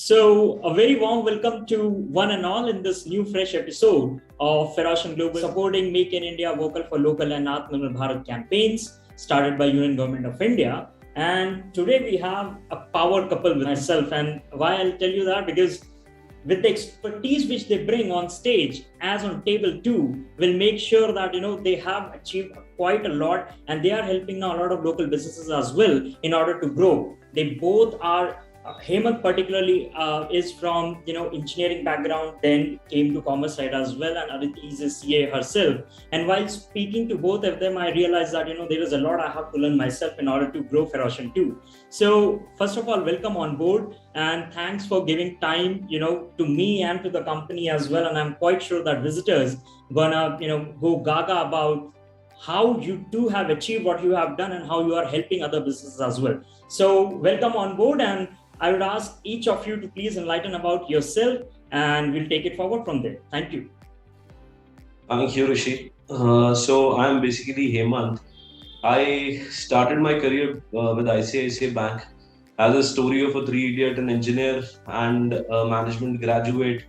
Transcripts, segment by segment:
So, a very warm welcome to one and all in this new fresh episode of Pharoscion Global supporting Make in India Vocal for Local and Atmanirbhar Bharat campaigns started by Union Government of India. And today we have a power couple with myself. And why I'll tell you that? Because with the expertise which they bring on stage as on table two will make sure that they have achieved quite a lot, and they are helping now a lot of local businesses as well in order to grow. They both are Hemant particularly is from engineering background, then came to commerce side as well, and Aditi is a CA herself. And while speaking to both of them, I realized that there is a lot I have to learn myself in order to grow Pharoscion too. So first of all, welcome on board, and thanks for giving time to me and to the company as well. And I'm quite sure that visitors gonna go gaga about how you too have achieved what you have done and how you are helping other businesses as well. So welcome on board, and I would ask each of you to please enlighten about yourself, and we'll take it forward from there. Thank you. Thank you, Rishi. So I'm basically Hemant. I started my career with ICICI Bank as a story of a three-idiot, an engineer and a management graduate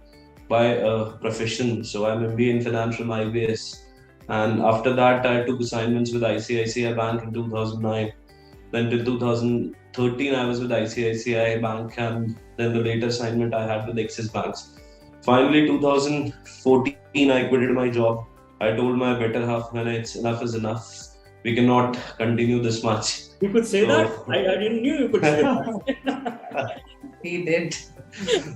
by profession. So I'm MBA in finance from IBS. And after that, I took assignments with ICICI Bank in 2009. Then till 2013, I was with ICICI Bank, and then the later assignment I had with Axis Banks. Finally, 2014, I quitted my job. I told my better half, man, enough is enough. We cannot continue this much. You could say that? I didn't know you could say that. He did.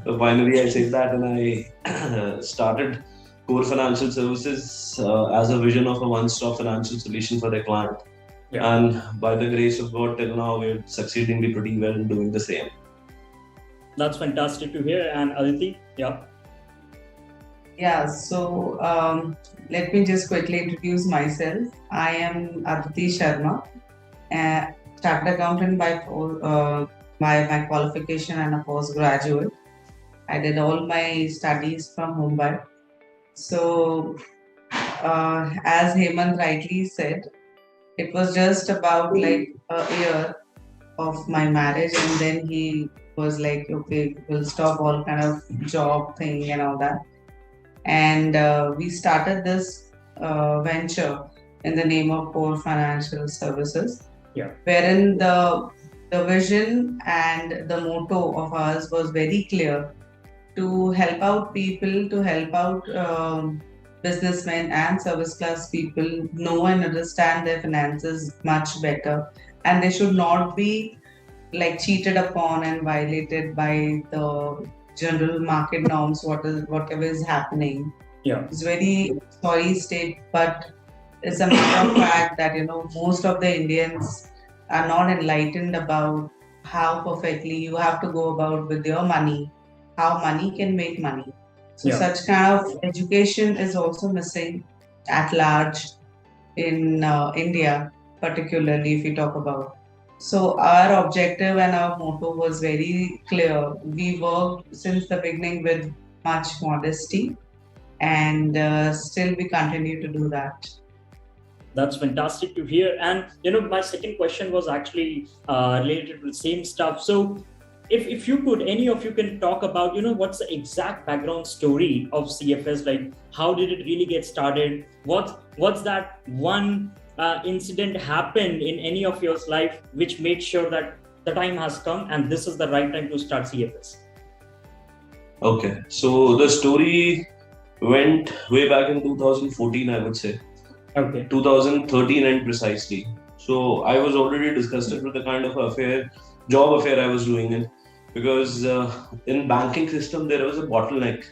So finally, I said that, and I started Core Financial Services as a vision of a one-stop financial solution for their client. Yeah. And by the grace of God, till now, we're succeeding pretty well in doing the same. That's fantastic to hear. And Aditi, yeah. Yeah, so let me just quickly introduce myself. I am Aditi Sharma, a chartered accountant by my qualification and a postgraduate. I did all my studies from Mumbai. So, as Hemant rightly said, it was just about like a year of my marriage, and then he was like, okay, we'll stop all kind of job thing and all that. And we started this venture in the name of Core Financial Services, wherein the vision and the motto of ours was very clear: to help out people, to help out businessmen and service class people know and understand their finances much better, and they should not be like cheated upon and violated by the general market norms, whatever is happening. It's very sorry state, but it's a matter of fact that most of the Indians are not enlightened about how perfectly you have to go about with your money, how money can make money. So such kind of education is also missing at large in India, particularly if we talk about. So our objective and our motto was very clear. We worked since the beginning with much modesty, and still we continue to do that. That's fantastic to hear. And my second question was actually related to the same stuff. So if you could, any of you can talk about, what's the exact background story of CFS? Like, how did it really get started? What's that one incident happened in any of your life which made sure that the time has come and this is the right time to start CFS? Okay, so the story went way back in 2014, I would say. Okay. 2013 and precisely. So I was already disgusted with the kind of job affair I was doing in, because in banking system there was a bottleneck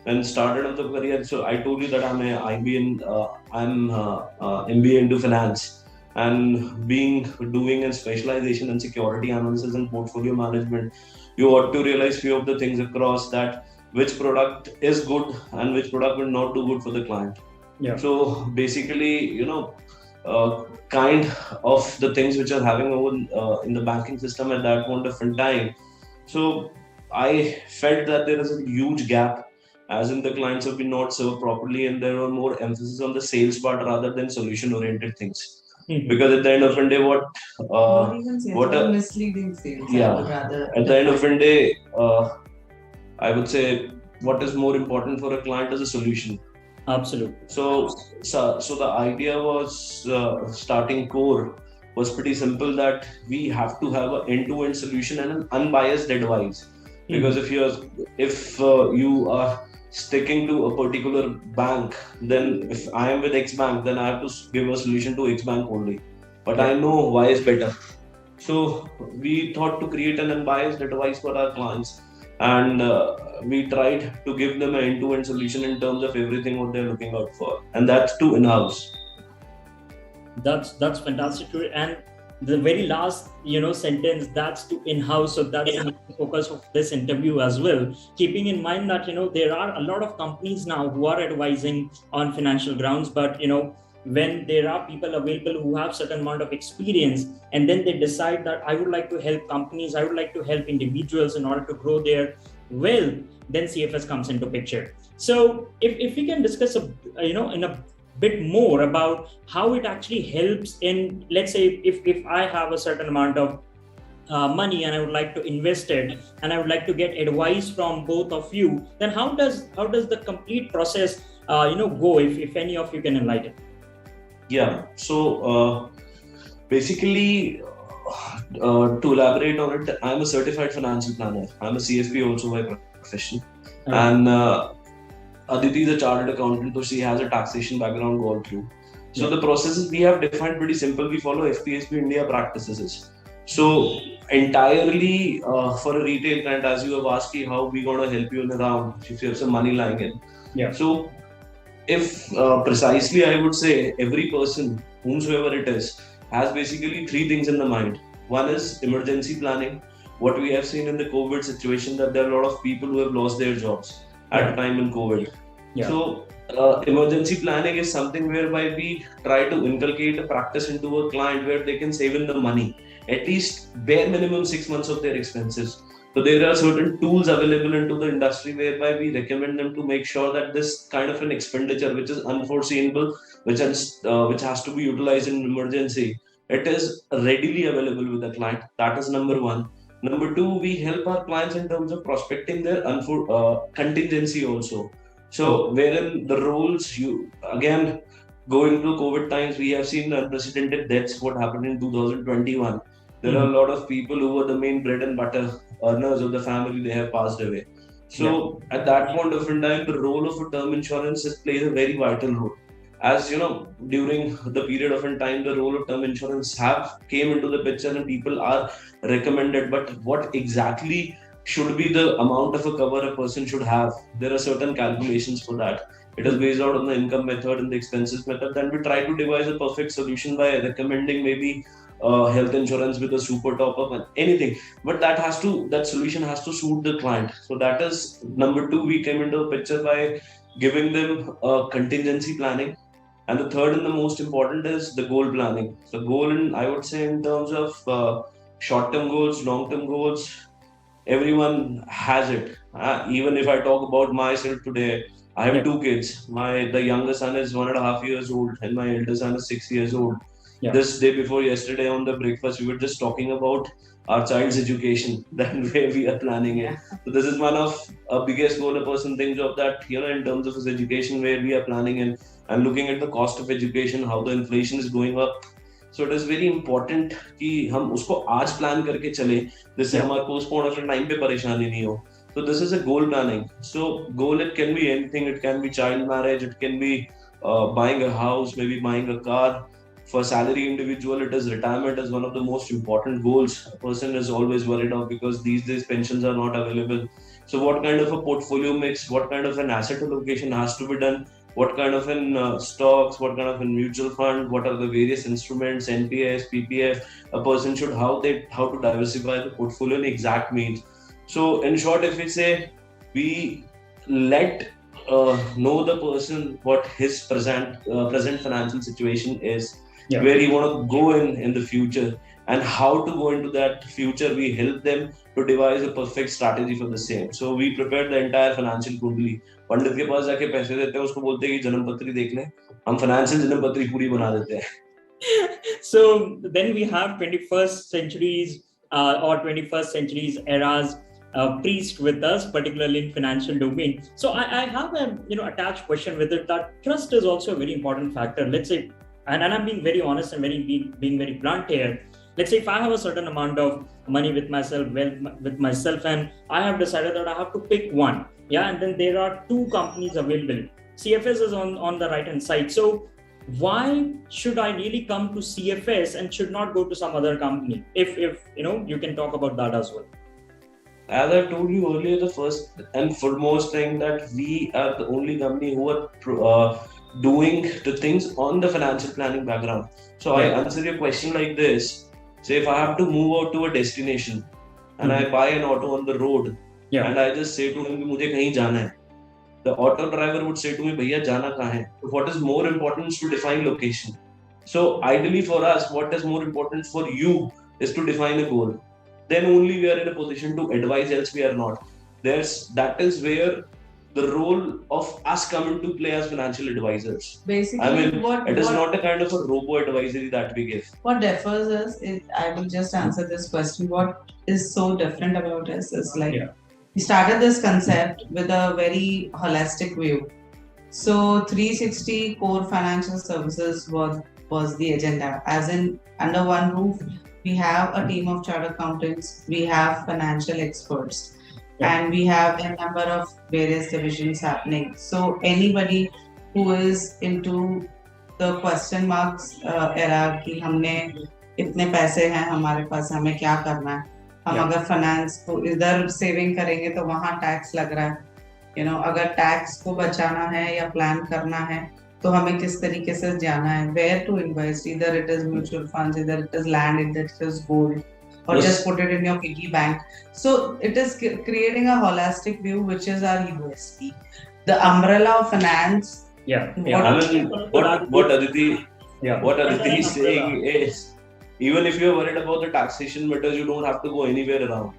when started of the career. So I told you that I'm MBA into finance, and doing a specialization in security analysis and portfolio management, you ought to realize few of the things across that which product is good and which product will not do good for the client. So basically, kind of the things which are having over in the banking system at that point of time. So I felt that there is a huge gap, as in the clients have been not served properly, and there were more emphasis on the sales part rather than solution oriented things. Because at the end of the day, misleading sales. At the end of the day, I would say what is more important for a client is a solution. Absolutely. So the idea was starting core was pretty simple, that we have to have an end-to-end solution and an unbiased advice. Because if you are sticking to a particular bank, then if I am with X bank, then I have to give a solution to X bank only. But I know Y is better. So we thought to create an unbiased advice for our clients, and we tried to give them an end-to-end solution in terms of everything what they're looking out for, and that's to in-house. That's fantastic. And the very last sentence, that's to in-house. So that's the focus of this interview as well. Keeping in mind that there are a lot of companies now who are advising on financial grounds, but when there are people available who have certain amount of experience, and then they decide that I would like to help companies, I would like to help individuals in order to grow their wealth, then CFS comes into picture. So if we can discuss in a bit more about how it actually helps in, let's say, if I have a certain amount of money and I would like to invest it, and I would like to get advice from both of you, then how does the complete process go, if any of you can enlighten? Yeah, so basically, to elaborate on it, I'm a certified financial planner. I'm a CFP also by profession. And Aditi is a chartered accountant, so she has a taxation background all through. So the processes we have defined pretty simple. We follow FPSP India practices. So entirely for a retail client, as you have asked, how we going to help you in a round if you have some money lying in. Yeah. So if precisely, I would say every person, whomsoever it is, has basically three things in the mind. One is emergency planning. What we have seen in the COVID situation, that there are a lot of people who have lost their jobs at a time in COVID. Yeah. So emergency planning is something whereby we try to inculcate a practice into a client where they can save in the money, at least bare minimum 6 months of their expenses. So there are certain tools available into the industry whereby we recommend them to make sure that this kind of an expenditure, which is unforeseeable, which has to be utilized in emergency, it is readily available with the client. That is number one. Number two, we help our clients in terms of prospecting their contingency also. So wherein the roles, you again going through COVID times, we have seen unprecedented deaths. What happened in 2021? There are a lot of people who were the main bread and butter earners of the family. They have passed away. So at that point of time, the role of a term insurance plays a very vital role. As you know, during the period of time, the role of term insurance have came into the picture and people are recommended. But what exactly should be the amount of a cover a person should have? There are certain calculations for that. It is based out on the income method and the expenses method. Then we try to devise a perfect solution by recommending maybe health insurance with a super top up and anything. But that solution has to suit the client. So that is number two. We came into the picture by giving them contingency planning. And the third and the most important is the goal planning. So goal, I would say, in terms of short-term goals, long-term goals, everyone has it. Even if I talk about myself today, I have two kids. The younger son is 1.5 years old and my elder son is 6 years old. Yeah. This day before yesterday on the breakfast, we were just talking about our child's education, then where we are planning it. So this is one of our biggest goal a person thinks of, that in terms of his education, where we are planning and looking at the cost of education, how the inflation is going up. So it is very important कि हम उसको आज plan करके चले, जिससे हमारे को उस point of time पे परेशानी नहीं हो. So this is a goal planning. So goal, it can be anything. It can be child marriage. It can be buying a house, maybe buying a car. For salary individual, it is retirement is one of the most important goals a person is always worried of, because these days pensions are not available. So what kind of a portfolio mix, what kind of an asset allocation has to be done, what kind of an stocks, what kind of a mutual fund, what are the various instruments, NPS, PPF, a person should how to diversify the portfolio in exact means. So in short, if we say we let know the person what his present financial situation is, where you want to go in the future, and how to go into that future, we help them to devise a perfect strategy for the same. So we prepare the entire financial kundli. पंडित के पास जाके पैसे देते हैं, उसको बोलते हैं कि जन्मपत्री देख ले, हम फाइनेंशियल जन्मपत्री पूरी बना देते हैं. So then we have 21st centuries or 21st centuries eras preached with us, particularly in financial domain. So I have a attached question with it, that trust is also a very important factor. Let's say, and I'm being very honest and being very blunt here. Let's say if I have a certain amount of money with myself, and I have decided that I have to pick one, and then there are two companies available. CFS is on the right hand side. So why should I really come to CFS and should not go to some other company? If you can talk about that as well. As I told you earlier, the first and foremost thing that we are the only company who are doing the things on the financial planning background. So I answer your question like this. Say if I have to move out to a destination and I buy an auto on the road and I just say to him, मुझे कहीं जाना है. The auto driver would say to me, भैया जाना कहाँ है? What is more important is to define location. So ideally for us, what is more important for you is to define a goal. Then only we are in a position to advise, else we are not. That is where the role of us come into play as financial advisors. Basically, it is not a kind of a robo advisory that we give. What differs us is, I will just answer this question. What is so different about us is we started this concept with a very holistic view. So 360 core financial services was the agenda. As in, under one roof, we have a team of chartered accountants, we have financial experts, and we have a number of various divisions happening. So anybody who is into the question marks era कि हमने इतने पैसे हैं हमारे पास, हमें क्या करना है, हम अगर फाइनेंस को इधर सेविंग करेंगे तो वहाँ टैक्स लग रहा है, अगर टैक्स को बचाना है या प्लान करना है तो हमें किस तरीके से जाना है, where to invest, either it is mutual funds, either it is land, either it is gold, or just put it in your piggy bank. So it is creating a holistic view, which is our USP. The umbrella of finance. What Aditi is saying is, even if you're worried about the taxation matters, you don't have to go anywhere around.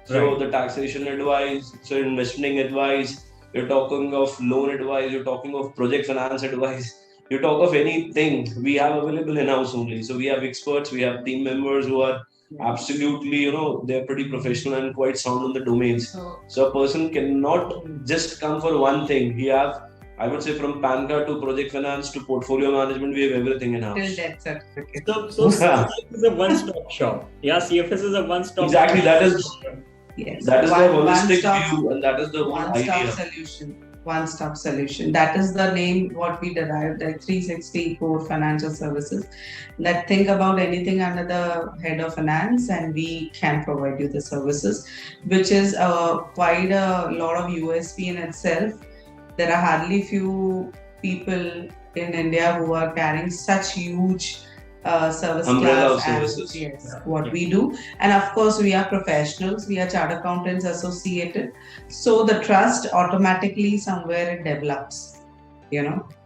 So the taxation advice, so investing advice, you're talking of loan advice, you're talking of project finance advice, you talk of anything, we have available in-house only. So we have experts, we have team members who are absolutely, they're pretty professional and quite sound on the domains. So a person cannot just come for one thing. We have, I would say, from PAN card to project finance to portfolio management, we have everything in-house. Till debt certificate. So CFS is a one-stop shop. CFS is a one-stop exactly, shop. That is the holistic view, and that is the one-stop solution. One-stop solution. That is the name what we derived, like 360 core financial services. That think about anything under the head of finance, and we can provide you the services, which is quite a lot of USP in itself. There are hardly few people in India who are carrying such huge service umbrella class services. What we do. And of course, we are professionals, we are chartered accountants associated. So the trust automatically somewhere it develops,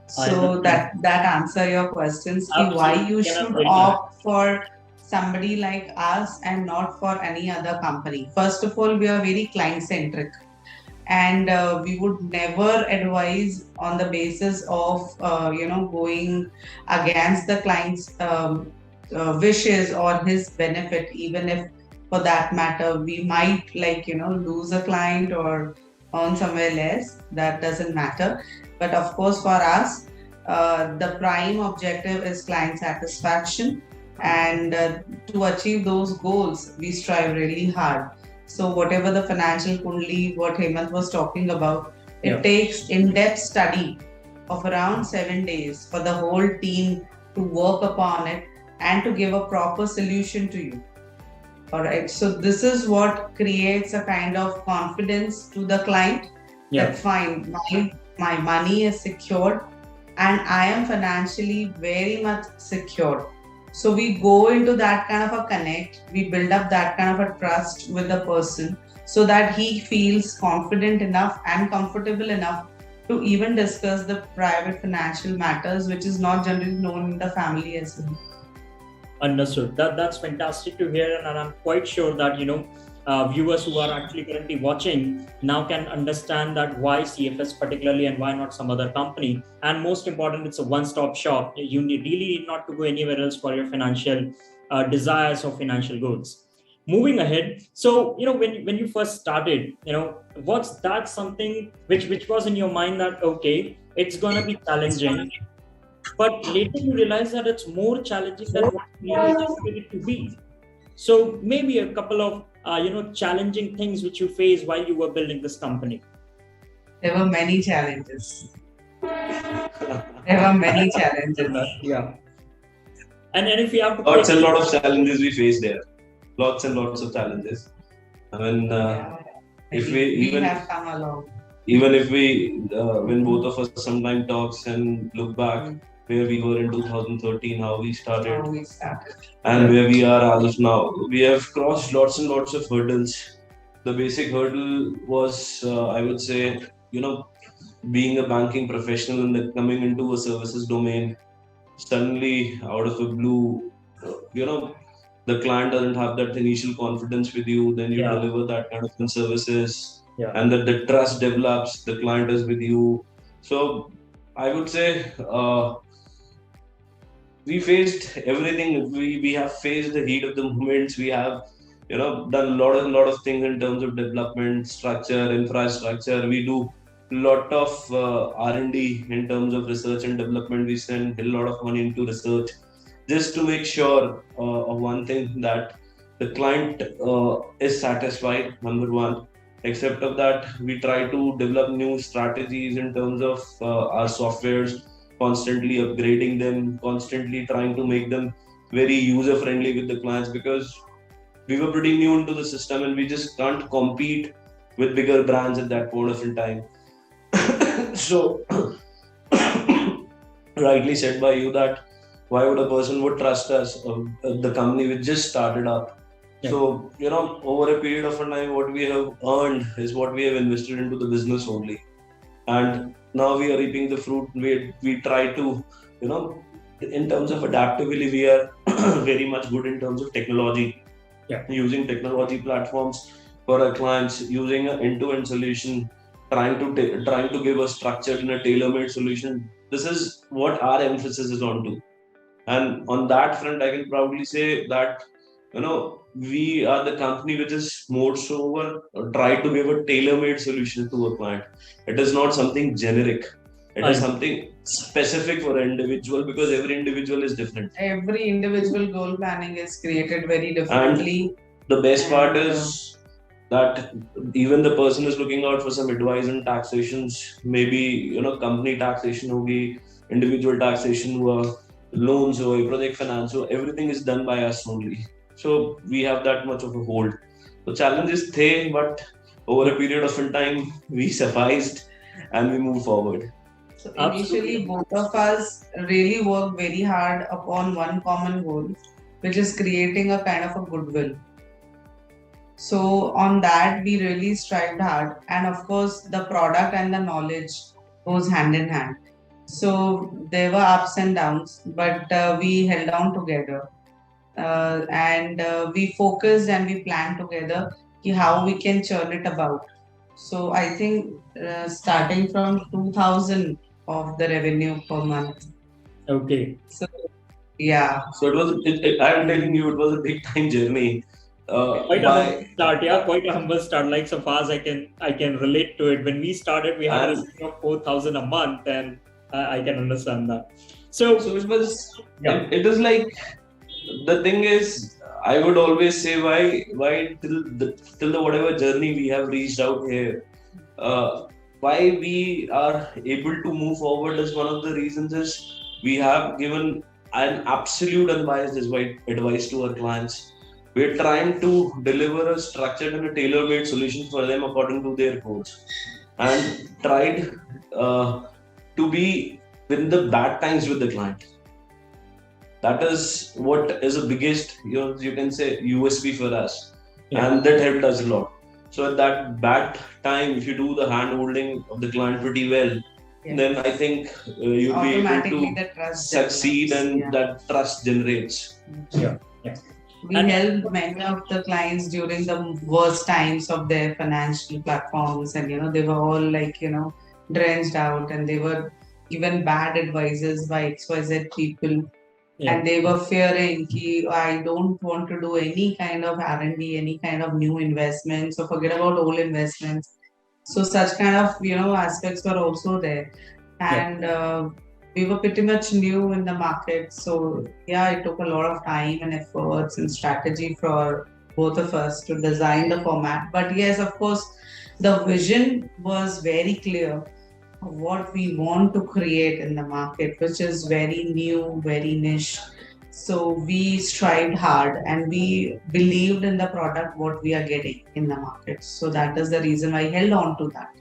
So that answer your questions, why you should opt for somebody like us and not for any other company. First of all, we are very client-centric. And we would never advise on the basis of going against the client's wishes or his benefit, even if for that matter we might lose a client or earn somewhere less. That doesn't matter. But of course for us, the prime objective is client satisfaction, and to achieve those goals we strive really hard. So whatever the financial kundli, what Hemant was talking about, it takes in-depth study of around 7 days for the whole team to work upon it and to give a proper solution to you. All right. So this is what creates a kind of confidence to the client that fine, my money is secured and I am financially very much secured. So we go into that kind of a connect, we build up that kind of a trust with the person so that he feels confident enough and comfortable enough to even discuss the private financial matters, which is not generally known in the family as well. Understood. That's fantastic to hear, and I'm quite sure that viewers who are actually currently watching now can understand that why CFS particularly and why not some other company. And most important, it's a one-stop shop. You really need not to go anywhere else for your financial desires or financial goals. moving ahead, so when you first started, what's that something which was in your mind that okay, it's gonna be challenging, but later you realize that it's more challenging than what you really expected it to be. So maybe a couple of challenging things which you faced while you were building this company. There were many challenges. There were many challenges. Yeah. And if you have to lots and lot of challenges we face there. Lots and lots of challenges. I mean, if we have come along. Even if we, when both of us sometimes talks and look back where we were in 2013, how we started, and where we are as of now, we have crossed lots and lots of hurdles. The basic hurdle was, I would say, being a banking professional and then coming into a services domain. Suddenly, out of the blue, the client doesn't have that initial confidence with you, then you deliver that kind of services, and that the trust develops, the client is with you. So I would say we faced everything. We have faced the heat of the moments. We have done a lot of things in terms of development, structure, infrastructure. We do lot of R&D in terms of research and development. We spend a lot of money into research just to make sure of one thing, that the client is satisfied, number one. Except of that, we try to develop new strategies in terms of our softwares, constantly upgrading them, constantly trying to make them very user friendly with the clients, because we were pretty new into the system and we just can't compete with bigger brands at that point of time. So rightly said by you that why would a person would trust us, the company which just started up. So over a period of time, what we have earned is what we have invested into the business only, and now we are reaping the fruit. We try to in terms of adaptability, we are very much good in terms of technology, using technology platforms for our clients, using an end-to-end solution, trying to give a structured and a tailor-made solution. This is what our emphasis is on to. And on that front, I can proudly say that we are the company which is more so try to give a tailor-made solution to a client. It is not something generic. It is something specific for an individual, because every individual is different. Every individual goal planning is created very differently. And the best part is that even the person is looking out for some advice on taxations, maybe company taxation hogi, individual taxation हुआ, loans or project finance, so everything is done by us only. So we have that much of a hold. The challenges there, but over a period of time, we sufficed and we move forward. So initially, both of us really worked very hard upon one common goal, which is creating a kind of a goodwill. So on that, we really strived hard, and of course, the product and the knowledge goes hand in hand. So there were ups and downs, but we held on together, and we focused and we planned together how we can churn it about. So I think starting from 2000 of the revenue per month. Okay. So yeah. So I'm telling you, it was a big time journey. Quite a humble start, quite a humble start. Like so far as I can relate to it. When we started, we had a revenue of 4,000 a month, and I can understand that. So it was. It is like, the thing is, I would always say why till the whatever journey we have reached out here, why we are able to move forward is one of the reasons is we have given an absolute unbiased advice to our clients. We're trying to deliver a structured and a tailor-made solution for them according to their goals, and tried to be in the bad times with the client. That is what is the biggest, you can say, USP for us, and that helped us a lot. So at that bad time, if you do the hand-holding of the client pretty well, then I think you'll be able to succeed, and that trust generates. We helped many of the clients during the worst times of their financial platforms, and they were all like drenched out, and they were given bad advices by XYZ people. And they were fearing ki, I don't want to do any kind of R&D, any kind of new investments, so forget about old investments. So such kind of aspects were also there, and we were pretty much new in the market. So yeah, it took a lot of time and efforts and strategy for both of us to design the format. But yes, of course, the vision was very clear of what we want to create in the market, which is very new, very niche. So we strived hard and we believed in the product what we are getting in the market. So that is the reason I held on to that.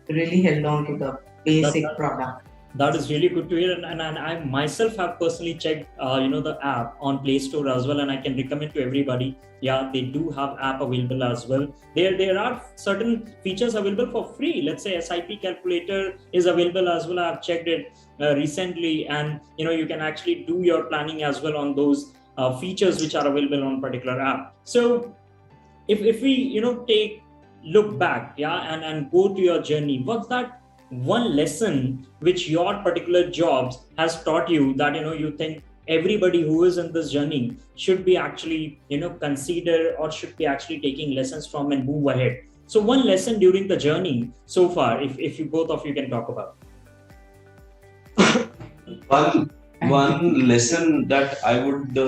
Really held on to the basic product. That is really good to hear, and I myself have personally checked, the app on Play Store as well, and I can recommend to everybody. Yeah, they do have app available as well. There are certain features available for free. Let's say SIP calculator is available as well. I've checked it recently, and you can actually do your planning as well on those features which are available on particular app. So if we take look back, and go to your journey, what's that one lesson which your particular jobs has taught you that you think everybody who is in this journey should be actually consider or should be actually taking lessons from and move ahead? So one lesson during the journey so far, if you both of you can talk about. One lesson that I would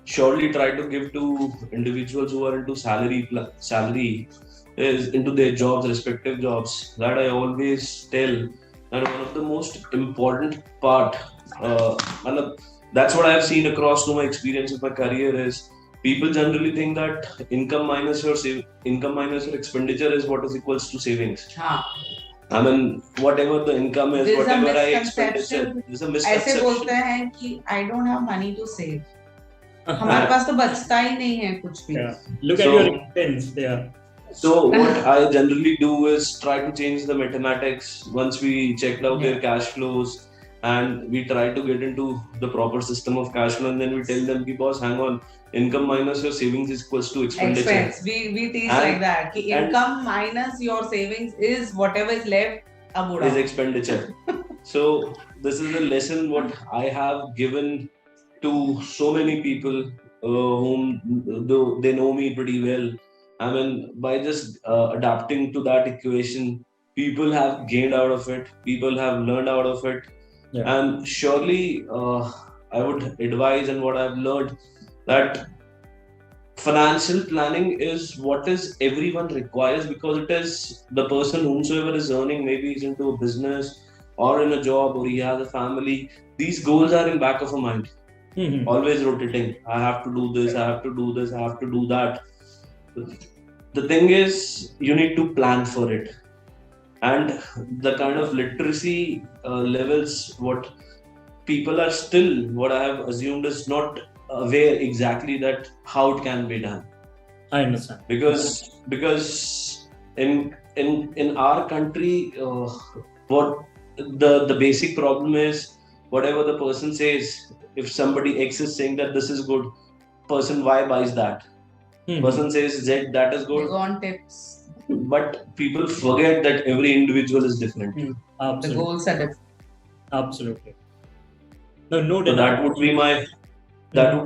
surely try to give to individuals who are into salary is into their jobs, respective jobs, that I always tell that one of the most important part, that's what I have seen across to my experience of my career, is people generally think that income minus your expenditure is what is equals to savings. I mean, whatever the income is, whatever I expenditure, there's a misconception. ऐसे बोलते हैं कि I don't have money to save. हमारे पास तो बचता ही नहीं है कुछ भी. Look at your expense there. So what I generally do is try to change the mathematics once we checked out their cash flows, and we try to get into the proper system of cash flow, and then we tell them, boss, hang on, income minus your savings is equals to expenditure. Expense. We teach like that. Income minus your savings is whatever is left is expenditure. So this is a lesson what I have given to so many people whom they know me pretty well. I mean, by just adapting to that equation, people have gained out of it. People have learned out of it. And surely, I would advise, and what I've learned, that financial planning is what is everyone requires, because it is the person whomsoever is earning, maybe he's into a business or in a job or he has a family. These goals are in back of a mind, always rotating. I have to do this, I have to do this, I have to do that. The thing is, you need to plan for it. And the kind of literacy levels, what people are still, what I have assumed, is not aware exactly that how it can be done. I understand. Because in our country, what the basic problem is, whatever the person says, if somebody X is saying that this is good, person Y buys that. Person says Z, that is good. They want tips. But people forget that every individual is different. The goals are different. Absolutely. No. So that would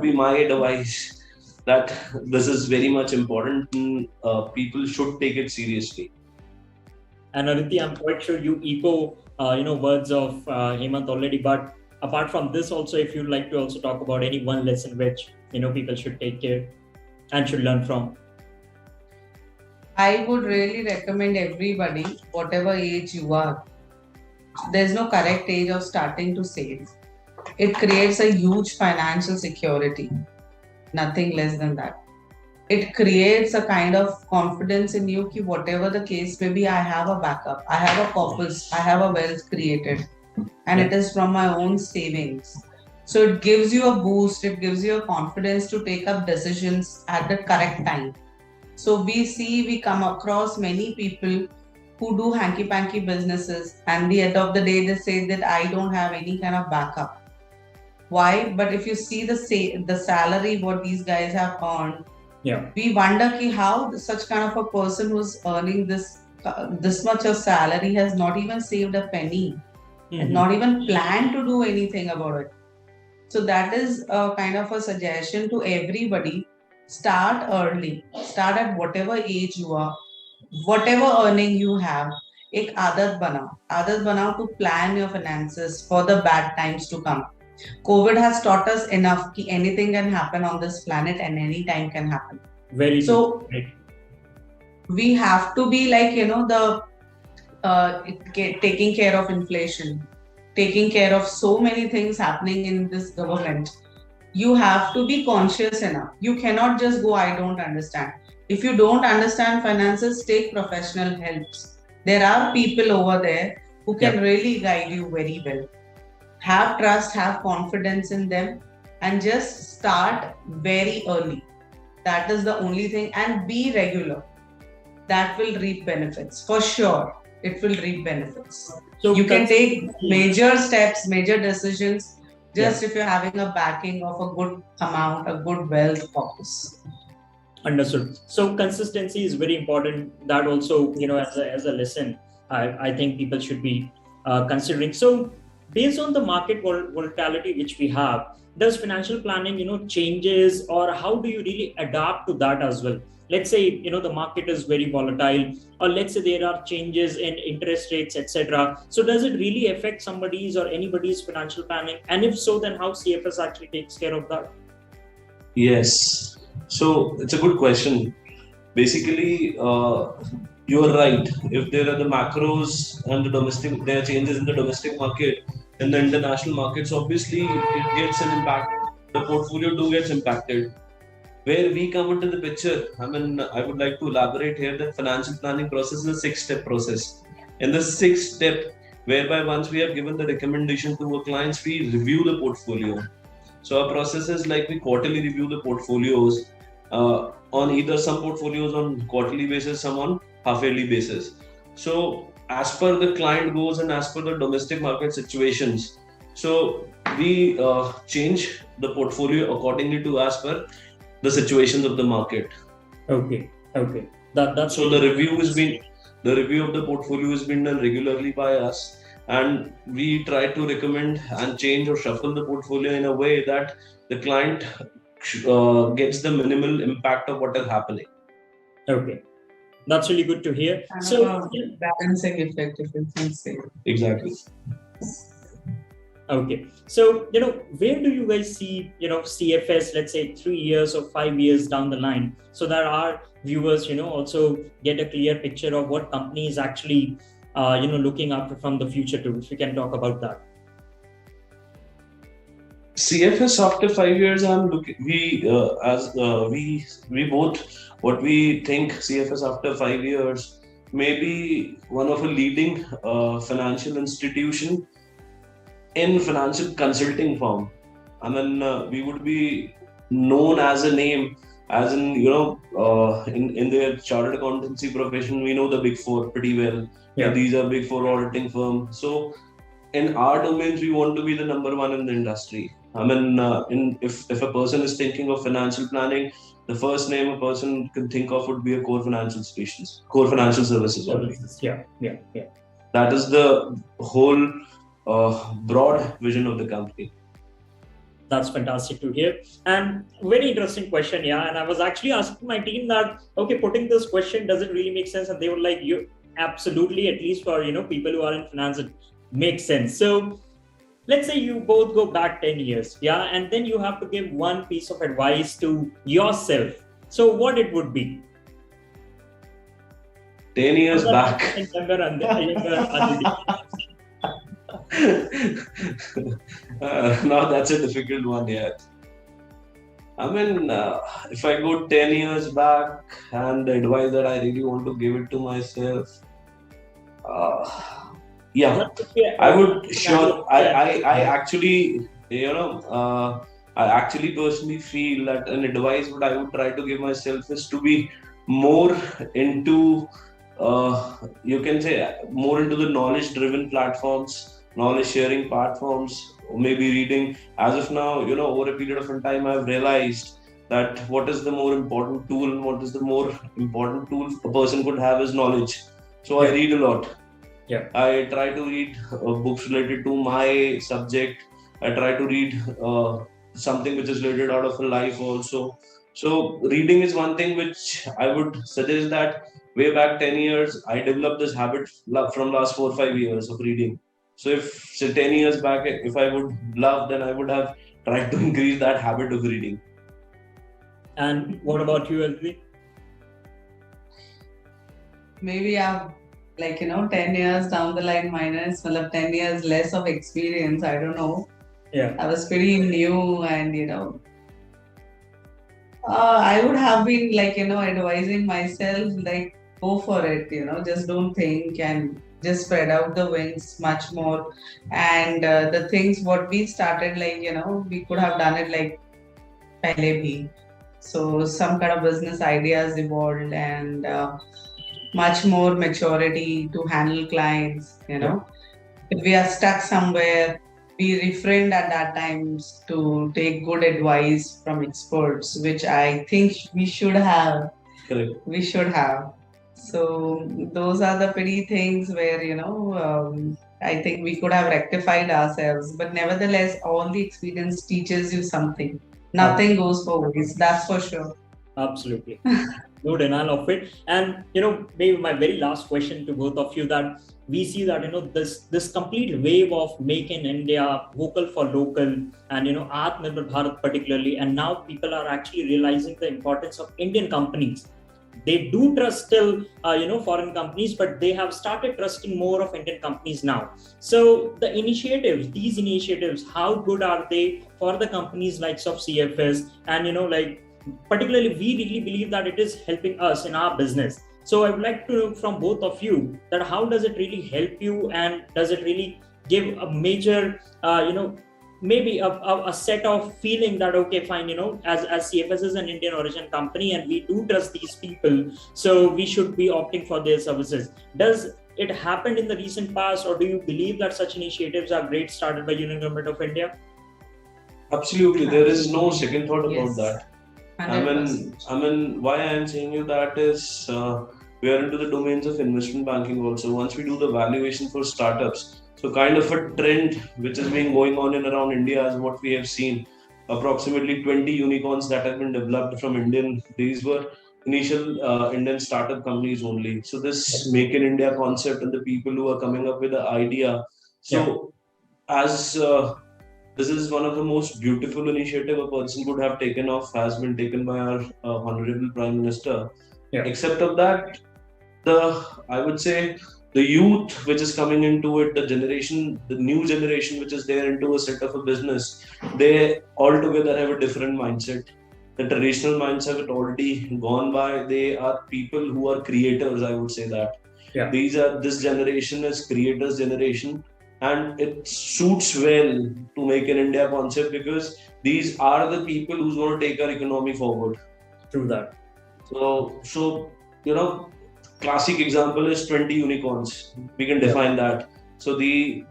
be my advice. That this is very much important. People should take it seriously. And Aditi, I'm quite sure you echo words of Hemant already. But apart from this, also, if you'd like to also talk about any one lesson which people should take care and should learn from. I would really recommend everybody, whatever age you are, there's no correct age of starting to save. It creates a huge financial security, nothing less than that. It creates a kind of confidence in you that whatever the case may be, I have a backup, I have a purpose, I have a wealth created, and it is from my own savings. So it gives you a boost, it gives you a confidence to take up decisions at the correct time. So we come across many people who do hanky-panky businesses, and at the end of the day, they say that I don't have any kind of backup. Why? But if you see the salary what these guys have earned, we wonder how such kind of a person who's earning this much of salary has not even saved a penny, and not even planned to do anything about it. So that is a kind of a suggestion to everybody. Start early. Start at whatever age you are, whatever earning you have. एक आदत बनाओ to plan your finances for the bad times to come. COVID has taught us enough that anything can happen on this planet and any time can happen. Very so true. We have to be like, taking care of inflation, taking care of so many things happening in this government. You have to be conscious enough. You cannot just go, I don't understand. If you don't understand finances, take professional help. There are people over there who can really guide you very well. Have trust, have confidence in them, and just start very early. That is the only thing. And be regular. That will reap benefits. For sure, it will reap benefits. So you can take major steps, major decisions, just if you're having a backing of a good amount, a good wealth focus. Understood. So consistency is very important. That also, as a lesson, I think people should be considering. So based on the market volatility which we have, does financial planning, changes, or how do you really adapt to that as well? Let's say, the market is very volatile, or let's say there are changes in interest rates, etc. So does it really affect somebody's or anybody's financial planning? And if so, then how CFS actually takes care of that? Yes. So it's a good question. Basically, you're right. If there are the macros and there are changes in the domestic market and the international markets, obviously it gets an impact. The portfolio too gets impacted. Where we come into the picture, I would like to elaborate here that financial planning process is a 6-step process. In the 6th step, whereby once we have given the recommendation to our clients, we review the portfolio. So our process is like we quarterly review the portfolios on either some portfolios on quarterly basis, some on half-yearly basis. So as per the client goals and as per the domestic market situations, so we change the portfolio accordingly to as per the situations of the market. Okay. That's so the review of the portfolio has been done regularly by us, and we try to recommend and change or shuffle the portfolio in a way that the client gets the minimal impact of what is happening. Okay, that's really good to hear. So balancing effect, if you can say. Exactly. Okay, so where do you guys see CFS, let's say 3 years or 5 years down the line, so that our viewers also get a clear picture of what company is actually looking after from the future too, if we can talk about that. CFS after 5 years, we both, what we think CFS after 5 years may be one of a leading financial institution in financial consulting firm. We would be known as a name, as in in their chartered accountancy profession, we know the Big Four pretty well. Yeah. These are Big Four auditing firms. So in our domains, we want to be the number one in the industry. If a person is thinking of financial planning, the first name a person can think of would be a core financial services. Yeah. That is the whole broad vision of the company. That's fantastic to hear, and very interesting question. Yeah, and I was actually asking my team that, okay, putting this question, does it really make sense? And they were like, you absolutely, at least for people who are in finance, it makes sense. So let's say you both go back 10 years, yeah, and then you have to give one piece of advice to yourself. So what it would be? 10 years back. Now that's a difficult one yet. If I go 10 years back and the advice that I really want to give it to myself, I would sure. I actually, I actually personally feel that an advice what I would try to give myself is to be more into, you can say, more into the knowledge-driven platforms, knowledge-sharing platforms, or maybe reading. As of now, over a period of time, I've realized that what is the more important tool and what is the more important tool a person could have is knowledge. So I read a lot. Yeah. I try to read books related to my subject. I try to read something which is related out of a life also. So reading is one thing which I would suggest that way back 10 years, I developed this habit from last 4 or 5 years of reading. So if say 10 years back, if I would love, then I would have tried to increase that habit of reading. And what about you, Aditi? Maybe I've 10 years down the line minus 10 years less of experience. I don't know. Yeah. I was pretty new and I would have been advising myself go for it, just don't think and just spread out the wings much more. And the things what we started we could have done it pehle bhi. So some kind of business ideas evolved and much more maturity to handle clients, If we are stuck somewhere, we refrained at that times to take good advice from experts, which I think we should have. Correct. We should have. So those are the pretty things where, I think we could have rectified ourselves. But nevertheless, all the experience teaches you something. Nothing goes for waste, that's for sure. Absolutely. No denial of it. And maybe my very last question to both of you, that we see that this complete wave of make in India, vocal for local, and Atmanirbhar Bharat particularly, and now people are actually realizing the importance of Indian companies. They do trust still foreign companies, but they have started trusting more of Indian companies now. So these initiatives, how good are they for the companies like of CFS? And particularly, we really believe that it is helping us in our business. So I would like to know from both of you that how does it really help you, and does it really give a major, maybe a set of feeling that, okay, fine, as CFS is an Indian origin company and we do trust these people, so we should be opting for their services. Does it happen in the recent past, or do you believe that such initiatives are great started by Union Government of India? Absolutely, there is no second thought about that. 100%. I mean, why I am saying you that is we are into the domains of investment banking also. Once we do the valuation for startups, so kind of a trend which has been going on in around India is what we have seen. Approximately 20 unicorns that have been developed from Indian. These were initial Indian startup companies only. So this Make in India concept and the people who are coming up with the idea. So as this is one of the most beautiful initiative a person would have taken off, has been taken by our Honorable Prime Minister. Except of that, I would say the youth which is coming into it, the new generation which is there into a set of a business, they altogether have a different mindset. The traditional mindset had already gone by. They are people who are creators, I would say that. This generation is creators generation. And it suits well to Make in India concept because these are the people who's going to take our economy forward. True that. So classic example is 20 unicorns. We can define that. So we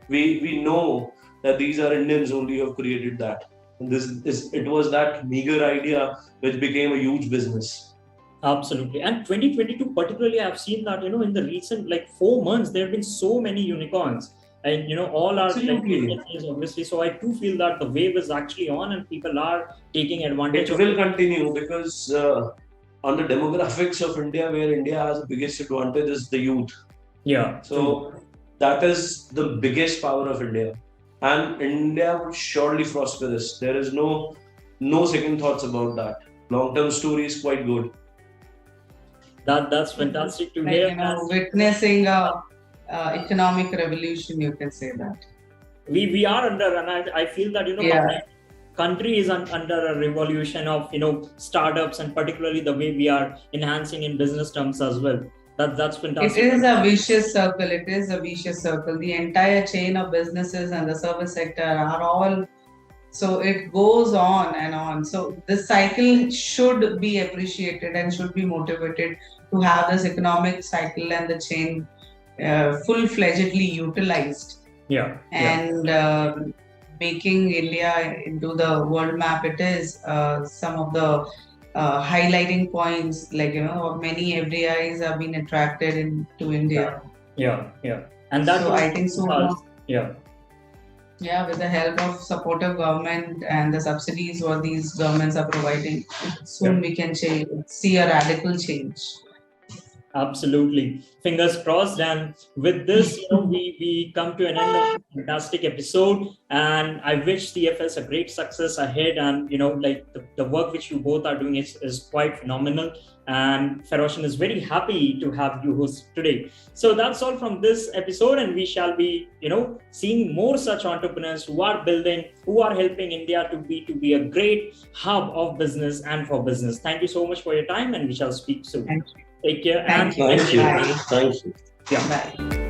know that these are Indians only who have created that. And it was that meager idea which became a huge business. Absolutely. And 2022 particularly, I've seen that in the recent 4 months there have been so many unicorns. And all are obviously. So I do feel that the wave is actually on, and people are taking advantage. It will continue because on the demographics of India, where India has the biggest advantage is the youth. Yeah. So that is the biggest power of India, and India would surely prosper this. There is no second thoughts about that. Long-term story is quite good. That's fantastic to hear. Witnessing economic revolution, you can say that. We are under, and I feel that country is under a revolution of startups, and particularly the way we are enhancing in business terms as well. That's fantastic. It is a vicious circle. The entire chain of businesses and the service sector are all, so it goes on and on. So this cycle should be appreciated and should be motivated to have this economic cycle and the chain full-fledgedly utilized. And making India into the world map, it is some of the highlighting points, many FDIs have been attracted into India. And that so I think so. Yeah, with the help of supportive government and the subsidies what these governments are providing, soon we can see a radical change. Absolutely. Fingers crossed. And with this, we come to an end of this fantastic episode. And I wish TFS a great success ahead. And, like the work which you both are doing is quite phenomenal. And Pharoscion is very happy to have you host today. So that's all from this episode. And we shall be, seeing more such entrepreneurs who are building, who are helping India to be a great hub of business and for business. Thank you so much for your time. And we shall speak soon. Thank you. Take care. Thank you. Thank you. Bye. Thank you. Yeah. Bye.